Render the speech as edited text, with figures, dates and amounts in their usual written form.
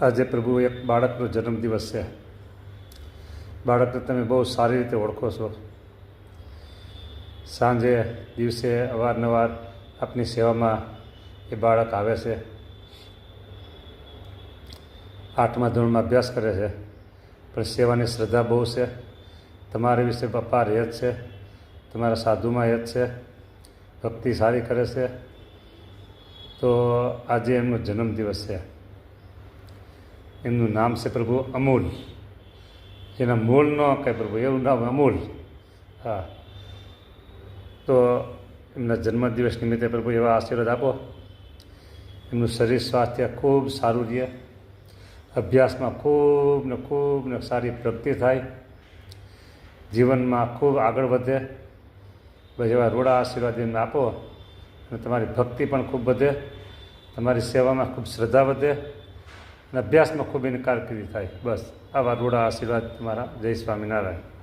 આજે પ્રભુ એક બાળકનો જન્મદિવસ છે. બાળકને તમે બહુ સારી રીતે ઓળખો છો. સાંજે દિવસે અવારનવાર આપની સેવામાં એ બાળક આવે છે. 8મા ધોરણમાં અભ્યાસ કરે છે, પણ સેવાની શ્રદ્ધા બહુ છે. તમારા વિશે પપ્પા હેત છે, તમારા સાધુમાં હેત છે, ભક્તિ સારી કરે છે. તો આજે એમનો જન્મદિવસ છે. એમનું નામ છે પ્રભુ અમૂલ. જેના મૂળ ન કહે પ્રભુ, એવું નામ અમૂલ. હા, તો એમના જન્મદિવસ નિમિત્તે પ્રભુ એવા આશીર્વાદ આપો. એમનું શરીર સ્વાસ્થ્ય ખૂબ સારું રહે, અભ્યાસમાં ખૂબ ને સારી પ્રગતિ થાય, જીવનમાં ખૂબ આગળ વધે. બસ એવા રૂડા આશીર્વાદ એમને આપો. અને તમારી ભક્તિ પણ ખૂબ વધે, તમારી સેવામાં ખૂબ શ્રદ્ધા વધે અને અભ્યાસમાં ખૂબ એની કારકિર્દી થાય. બસ આવા રૂડા આશીર્વાદ તમારા. જય સ્વામિનારાયણ.